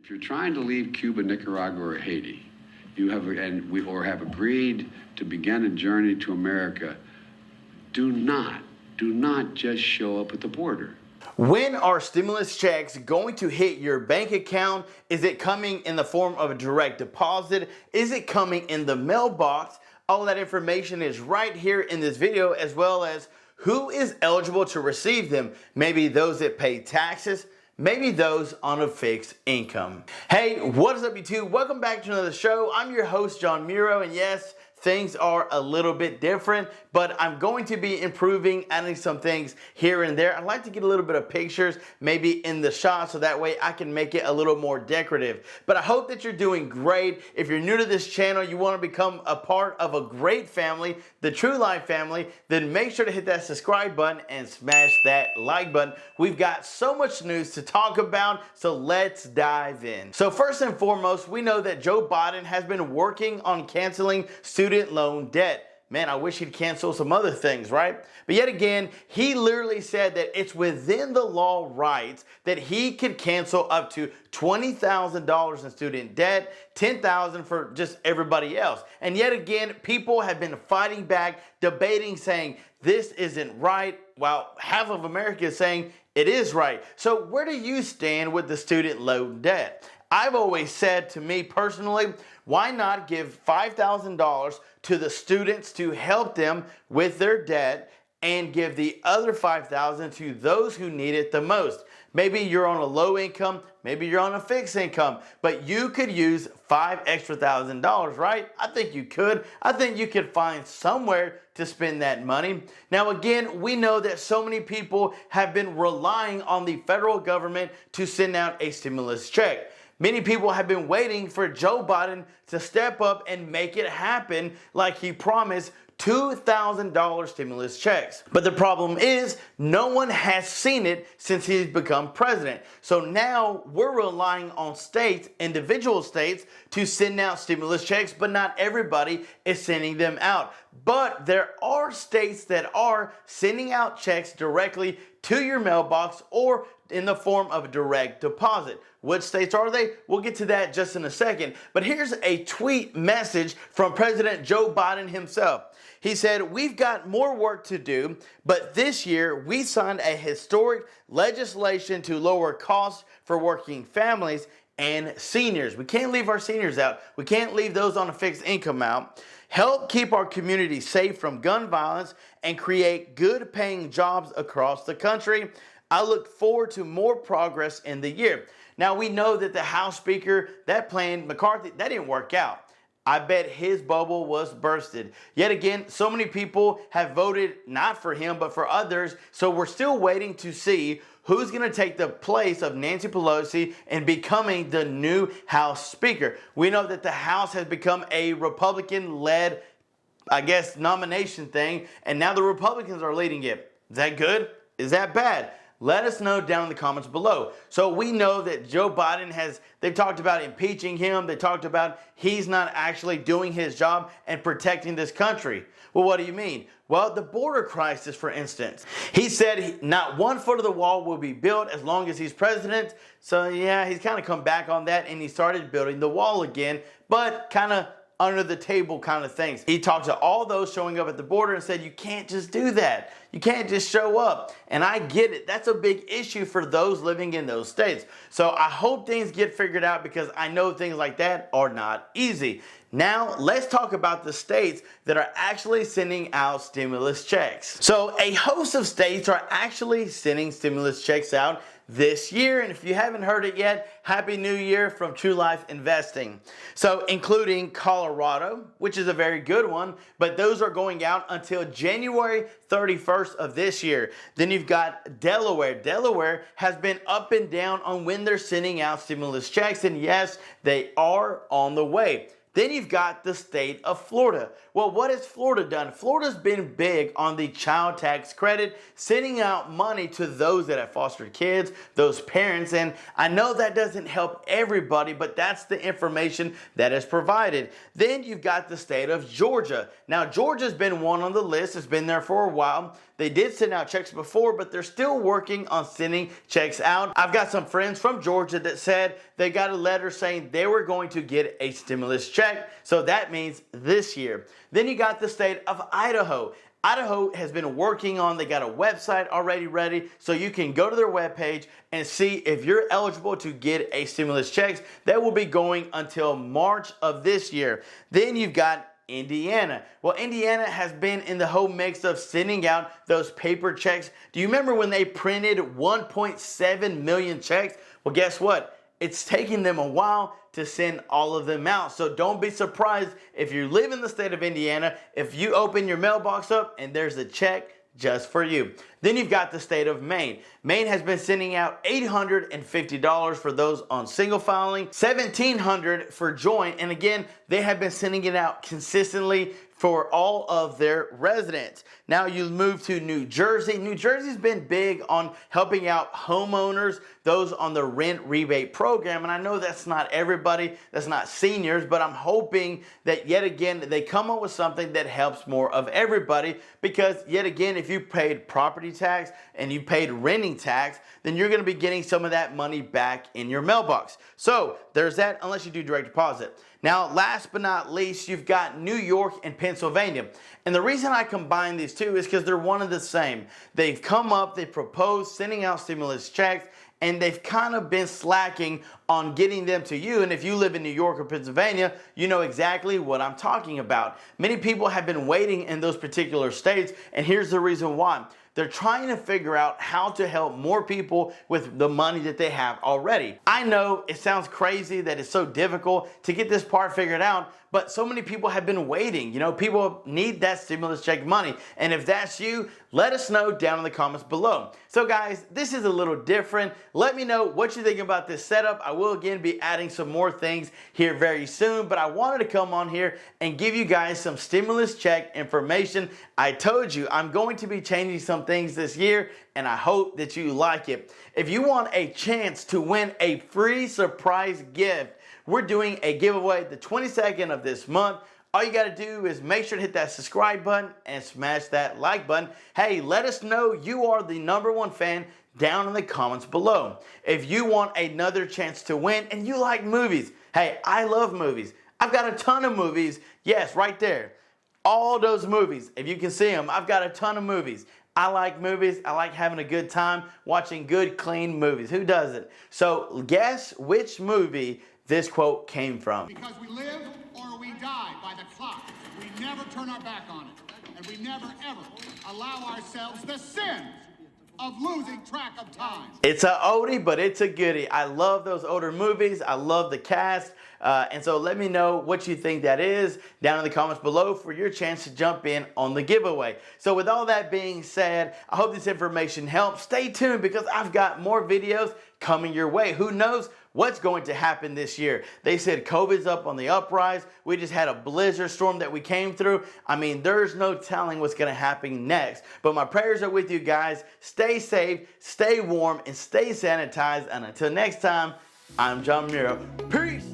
If you're trying to leave Cuba, Nicaragua, or Haiti, or have agreed to begin a journey to America, do not just show up at the border. When are stimulus checks going to hit your bank account? Is it coming in the form of a direct deposit? Is it coming in the mailbox? All that information is right here in this video, as well as who is eligible to receive them. Maybe those that pay taxes, maybe those on a fixed income. Hey, what is up YouTube? Welcome back to another show. I'm your host, John Muro, and yes, things are a little bit different, but I'm going to be improving, adding some things here and there. I'd like to get a little bit of pictures maybe in the shot so that way I can make it a little more decorative. But I hope that you're doing great. If you're new to this channel, you want to become a part of a great family, the True Life family, then make sure to hit that subscribe button and smash that like button. We've got so much news to talk about, so let's dive in. So first and foremost, we know that Joe Biden has been working on canceling student loan debt. Man, I wish he'd cancel some other things, right? But yet again, he literally said that it's within the law rights that he could cancel up to $20,000 in student debt, $10,000 for just everybody else. And yet again, people have been fighting back, debating, saying this isn't right, while half of America is saying it is right. So where do you stand with the student loan debt? I've always said, to me personally, why not give $5,000 to the students to help them with their debt and give the other $5,000 to those who need it the most? Maybe you're on a low income, maybe you're on a fixed income, but you could use $5,000 extra, right? I think you could. I think you could find somewhere to spend that money. Now again, we know that so many people have been relying on the federal government to send out a stimulus check. Many people have been waiting for Joe Biden to step up and make it happen like he promised, $2,000 stimulus checks. But the problem is no one has seen it since he's become president. So now we're relying on states, individual states, to send out stimulus checks, but not everybody is sending them out. But there are states that are sending out checks directly to your mailbox or in the form of a direct deposit. Which states are they? We'll get to that just in a second. But here's a tweet message from President Joe Biden himself. He said, "We've got more work to do, but this year we signed a historic legislation to lower costs for working families and seniors." We can't leave our seniors out. We can't leave those on a fixed income out. "Help keep our community safe from gun violence and create good paying jobs across the country. I look forward to more progress in the year." Now we know that the House Speaker, that plan, McCarthy, that didn't work out. I bet his bubble was bursted. Yet again, so many people have voted not for him, but for others. So we're still waiting to see who's going to take the place of Nancy Pelosi and becoming the new House Speaker. We know that the House has become a Republican-led, I guess, nomination thing, and now the Republicans are leading it. Is that good? Is that bad? Let us know down in the comments below. So we know that Joe Biden they've talked about impeaching him. They talked about he's not actually doing his job and protecting this country. Well, what do you mean? Well, the border crisis, for instance. He said not 1 foot of the wall will be built as long as he's president. So yeah, he's kind of come back on that and he started building the wall again, but kind of under the table kind of things. He talked to all those showing up at the border and said, you can't just do that. You can't just show up. And I get it. That's a big issue for those living in those states. So I hope things get figured out because I know things like that are not easy. Now, let's talk about the states that are actually sending out stimulus checks. So a host of states are actually sending stimulus checks out this year. And if you haven't heard it yet, Happy New Year from True Life Investing. So including Colorado, which is a very good one, but those are going out until January 31st of this year. Then you've got Delaware. Delaware has been up and down on when they're sending out stimulus checks. And yes, they are on the way. Then you've got the state of Florida. Well, what has Florida done? Florida's been big on the child tax credit, sending out money to those that have fostered kids, those parents, and I know that doesn't help everybody, but that's the information that is provided. Then you've got the state of Georgia. Now, Georgia's been one on the list. It's been there for a while. They did send out checks before, but they're still working on sending checks out. I've got some friends from Georgia that said they got a letter saying they were going to get a stimulus check. So that means this year. Then you got the state of Idaho. Idaho has been working on, they got a website already ready, so you can go to their webpage and see if you're eligible to get a stimulus checks. That will be going until March of this year. Then you've got Indiana. Well, Indiana has been in the whole mix of sending out those paper checks. Do you remember when they printed 1.7 million checks? Well, guess what? It's taking them a while to send all of them out. So don't be surprised if you live in the state of Indiana, if you open your mailbox up and there's a check just for you. Then you've got the state of Maine. Maine has been sending out $850 for those on single filing, $1,700 for joint, and again, they have been sending it out consistently for all of their residents. Now you move to New Jersey. New Jersey's been big on helping out homeowners, those on the rent rebate program. And I know that's not everybody, that's not seniors, but I'm hoping that yet again, they come up with something that helps more of everybody, because yet again, if you paid property tax and you paid renting tax, then you're gonna be getting some of that money back in your mailbox. So there's that, unless you do direct deposit. Now, last but not least, you've got New York and Pennsylvania. And the reason I combine these two is because they're one and the same. They've come up, they proposed sending out stimulus checks, and they've kind of been slacking on getting them to you. And if you live in New York or Pennsylvania, you know exactly what I'm talking about. Many people have been waiting in those particular states, and here's the reason why. They're trying to figure out how to help more people with the money that they have already. I know it sounds crazy that it's so difficult to get this part figured out, but so many people have been waiting. You know, people need that stimulus check money. And if that's you, let us know down in the comments below. So guys, this is a little different. Let me know what you think about this setup. I will again be adding some more things here very soon, but I wanted to come on here and give you guys some stimulus check information. I told you I'm going to be changing some things this year, and I hope that you like it. If you want a chance to win a free surprise gift, we're doing a giveaway the 22nd of this month. All you gotta do is make sure to hit that subscribe button and smash that like button. Hey, let us know you are the #1 fan down in the comments below. If you want another chance to win and you like movies, hey, I love movies. I've got a ton of movies. Yes, right there. All those movies, if you can see them, I've got a ton of movies. I like movies. I like having a good time watching good, clean movies. Who doesn't? So guess which movie this quote came from. Because we live or we die by the clock. We never turn our back on it. And we never, ever allow ourselves the sins of losing track of time. It's a oldie, but it's a goodie. I love those older movies. I love the cast. And so let me know what you think that is down in the comments below for your chance to jump in on the giveaway. So with all that being said, I hope this information helps. Stay tuned because I've got more videos coming your way. Who knows what's going to happen this year? They said COVID's up on the uprise. We just had a blizzard storm that we came through. I mean, there's no telling what's going to happen next. But my prayers are with you guys. Stay safe, stay warm, and stay sanitized. And until next time, I'm John Muro. Peace!